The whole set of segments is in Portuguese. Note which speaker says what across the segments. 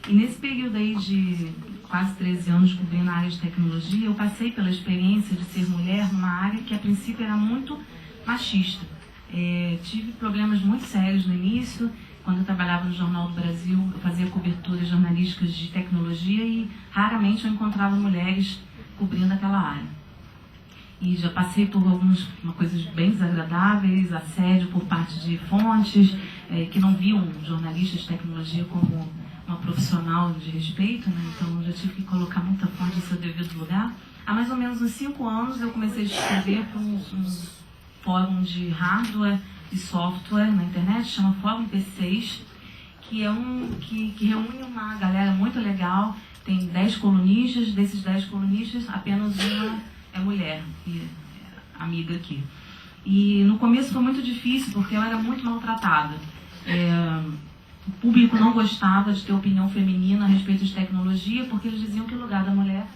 Speaker 1: E nesse período aí de quase 13 anos cobrindo a área de tecnologia, eu passei pela experiência de ser mulher numa área que a princípio era muito machista. Tive problemas muito sérios no início. Quando eu trabalhava no Jornal do Brasil, eu fazia coberturas jornalísticas de tecnologia e raramente eu encontrava mulheres cobrindo aquela área. E já passei por algumas coisas bem desagradáveis, assédio por parte de fontes que não viam jornalistas de tecnologia como uma profissional de respeito, né? Então já tive que colocar muita fonte no seu devido lugar. Há mais ou menos uns 5 anos eu comecei a escrever para um fórum de hardware e software na internet, chama Fórum P6, que é que reúne uma galera muito legal. Tem 10 colunistas, desses 10 colunistas apenas uma é mulher, e amiga aqui. E no começo foi muito difícil, porque eu era muito maltratada. O público não gostava de ter opinião feminina a respeito de tecnologia, porque eles diziam que o lugar da mulher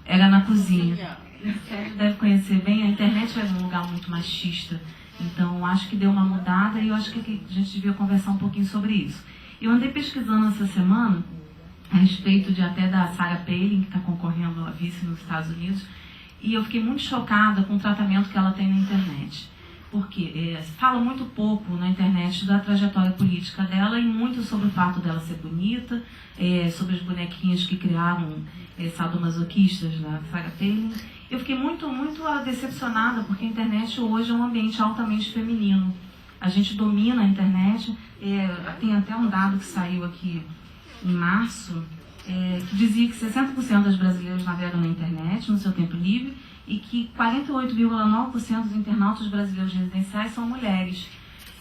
Speaker 1: era na cozinha. Você deve conhecer bem, a internet era um lugar muito machista. Então, acho que deu uma mudada e eu acho que a gente devia conversar um pouquinho sobre isso. Eu andei pesquisando essa semana a respeito até da Sarah Palin, que está concorrendo a vice nos Estados Unidos, e eu fiquei muito chocada com o tratamento que ela tem na internet. Porque fala muito pouco na internet da trajetória política dela e muito sobre o fato dela ser bonita, sobre as bonequinhas que criaram sadomasoquistas da Sarah Palin. Eu fiquei muito decepcionada, porque a internet hoje é um ambiente altamente feminino. A gente domina a internet. Tem até um dado que saiu aqui em março, que dizia que 60% das brasileiras navegam na internet no seu tempo livre e que 48,9% dos internautas brasileiros residenciais são mulheres.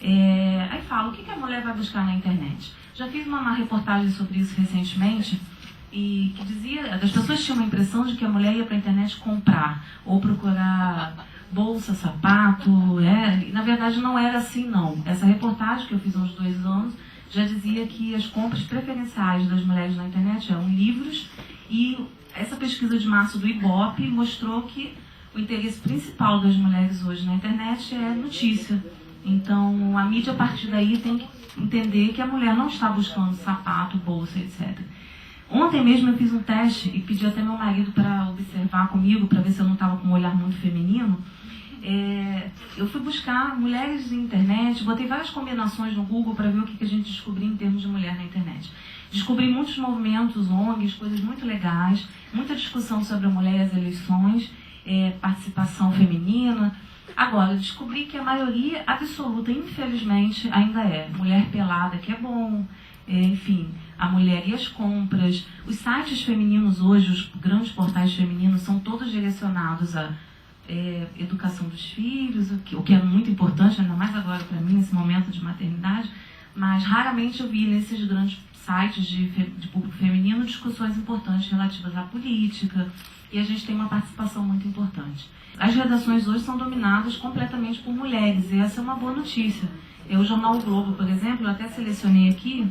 Speaker 1: Aí fala, o que a mulher vai buscar na internet? Já fiz uma reportagem sobre isso recentemente, e que dizia, as pessoas tinham a impressão de que a mulher ia para a internet comprar ou procurar bolsa, sapato, e na verdade não era assim não. Essa reportagem que eu fiz há uns 2 anos já dizia que as compras preferenciais das mulheres na internet eram livros, e essa pesquisa de março do Ibope mostrou que o interesse principal das mulheres hoje na internet é notícia. Então a mídia a partir daí tem que entender que a mulher não está buscando sapato, bolsa, etc. Ontem mesmo eu fiz um teste e pedi até meu marido para observar comigo, para ver se eu não estava com um olhar muito feminino. Eu fui buscar mulheres na internet, botei várias combinações no Google para ver o que a gente descobriu em termos de mulher na internet. Descobri muitos movimentos, ONGs, coisas muito legais, muita discussão sobre a mulher e as eleições, participação feminina. Agora, descobri que a maioria absoluta, infelizmente, ainda é mulher pelada, que é bom, enfim, a mulher e as compras. Os sites femininos hoje, os grandes portais femininos, são todos direcionados à educação dos filhos, o que é muito importante, ainda mais agora para mim, nesse momento de maternidade, mas raramente eu vi nesses grandes sites de público feminino discussões importantes relativas à política, e a gente tem uma participação muito importante. As redações hoje são dominadas completamente por mulheres, e essa é uma boa notícia. O Jornal O Globo, por exemplo, eu até selecionei aqui,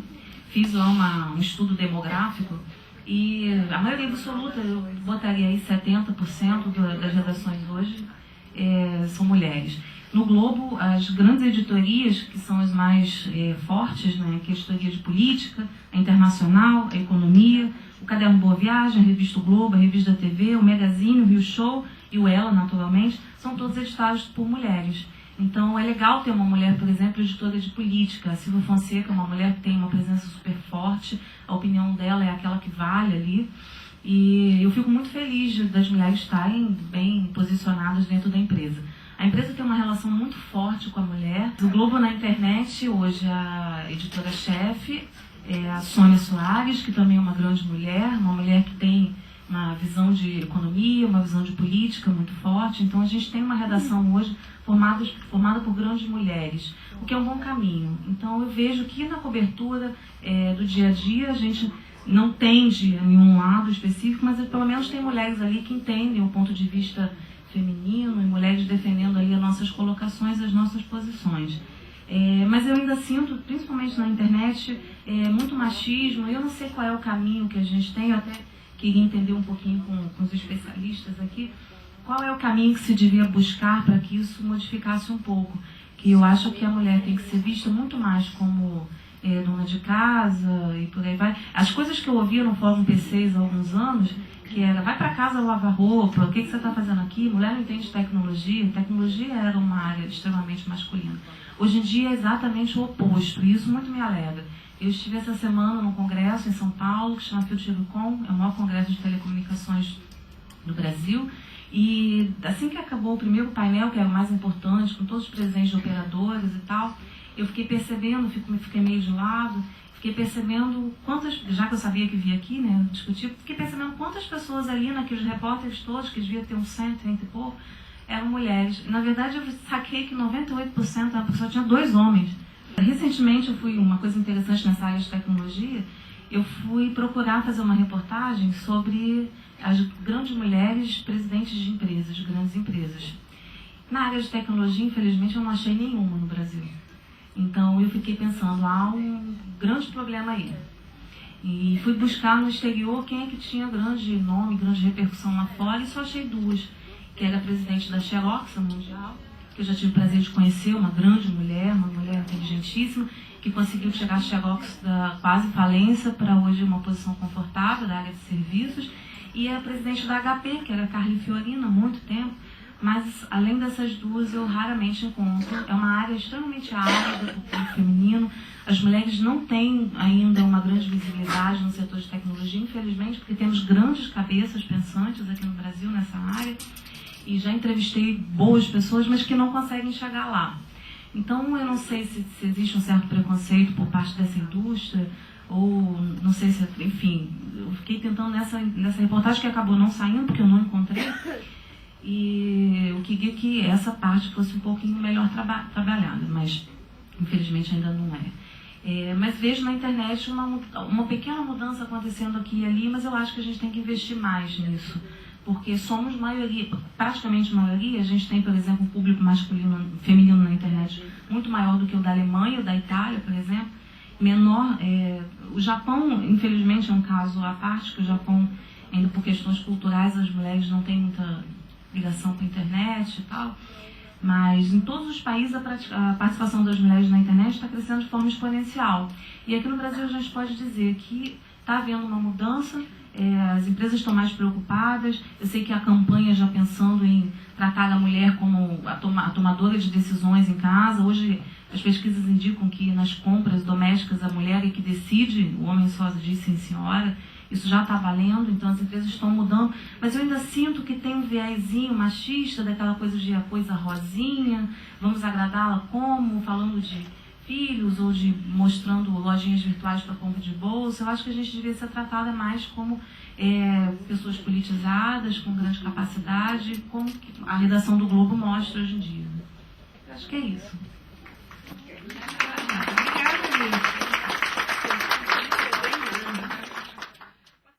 Speaker 1: fiz lá um estudo demográfico, e a maioria absoluta, eu botaria aí 70% das redações hoje são mulheres. No Globo, as grandes editorias, que são as mais fortes, né, que é a editoria de política, a internacional, a economia, o Caderno Boa Viagem, a revista O Globo, a revista da TV, o Magazine, o Rio Show e o Ela, naturalmente, são todos editados por mulheres. Então é legal ter uma mulher, por exemplo, editora de política. A Silvia Fonseca é uma mulher que tem uma presença super forte, a opinião dela é aquela que vale ali. E eu fico muito feliz das mulheres estarem bem posicionadas dentro da empresa. A empresa tem uma relação muito forte com a mulher. O Globo na internet, hoje a editora-chefe é a Sônia Soares, que também é uma grande mulher, uma mulher que tem uma visão de economia, uma visão de política muito forte. Então a gente tem uma redação hoje formada por grandes mulheres, o que é um bom caminho. Então eu vejo que na cobertura do dia a dia a gente não tende a nenhum lado específico, mas pelo menos tem mulheres ali que entendem o ponto de vista feminino e mulheres defendendo ali as nossas colocações, as nossas posições. Mas eu ainda sinto, principalmente na internet, muito machismo. Eu não sei qual é o caminho que a gente tem, eu até queria entender um pouquinho com os especialistas aqui, qual é o caminho que se devia buscar para que isso modificasse um pouco. Que eu acho que a mulher tem que ser vista muito mais como dona de casa e por aí vai. As coisas que eu ouvia no Fórum P6 há alguns anos, que era, vai para casa lavar roupa, o que você está fazendo aqui? Mulher não entende tecnologia. Tecnologia era uma área extremamente masculina. Hoje em dia é exatamente o oposto, e isso muito me alegra. Eu estive essa semana num congresso em São Paulo, que chama FutureCon, é o maior congresso de telecomunicações do Brasil, e assim que acabou o primeiro painel, que era o mais importante, com todos os presentes de operadores e tal, eu fiquei percebendo, fiquei meio de lado, fiquei percebendo quantas, já que eu sabia que via aqui, né, discutir, fiquei percebendo quantas pessoas ali, naqueles repórteres todos, que devia ter uns 130 e pouco, eram mulheres. Na verdade, eu saquei que 98% da pessoa tinha 2 homens. Recentemente, uma coisa interessante nessa área de tecnologia, eu fui procurar fazer uma reportagem sobre as grandes mulheres presidentes de empresas, de grandes empresas. Na área de tecnologia, infelizmente, eu não achei nenhuma no Brasil. Então, eu fiquei pensando, há um grande problema aí. E fui buscar no exterior quem é que tinha grande nome, grande repercussão lá fora, e só achei 2, que era a presidente da Xerox Mundial, que eu já tive o prazer de conhecer, uma grande mulher, uma mulher inteligentíssima, que conseguiu tirar a Xerox da quase falência para hoje uma posição confortável da área de serviços, e a presidente da HP, que era a Carly Fiorina, há muito tempo. Mas, além dessas 2, eu raramente encontro. É uma área extremamente árida do público feminino. As mulheres não têm ainda uma grande visibilidade no setor de tecnologia, infelizmente, porque temos grandes cabeças pensantes aqui no Brasil nessa área. E já entrevistei boas pessoas, mas que não conseguem chegar lá. Então, eu não sei se existe um certo preconceito por parte dessa indústria, ou não sei se, enfim, eu fiquei tentando nessa reportagem que acabou não saindo, porque eu não encontrei. E eu queria que essa parte fosse um pouquinho melhor trabalhada, mas infelizmente ainda não é. Mas vejo na internet uma pequena mudança acontecendo aqui e ali, mas eu acho que a gente tem que investir mais nisso, porque somos maioria, praticamente maioria. A gente tem, por exemplo, um público feminino na internet muito maior do que o da Alemanha ou da Itália, por exemplo. Menor, o Japão, infelizmente, é um caso à parte, que o Japão, ainda por questões culturais, as mulheres não têm muita ligação com a internet e tal, mas em todos os países a participação das mulheres na internet está crescendo de forma exponencial. E aqui no Brasil a gente pode dizer que está havendo uma mudança, as empresas estão mais preocupadas. Eu sei que a campanha já pensando em tratar a mulher como a tomadora de decisões em casa. Hoje as pesquisas indicam que nas compras domésticas a mulher é que decide, o homem só diz sim senhora. Isso já está valendo, então as empresas estão mudando, mas eu ainda sinto que tem um viésinho machista, daquela coisa de a coisa rosinha, vamos agradá-la como? Falando de filhos ou de mostrando lojinhas virtuais para compra de bolsa. Eu acho que a gente devia ser tratada mais como pessoas politizadas, com grande capacidade, como a redação do Globo mostra hoje em dia. Eu acho que é isso.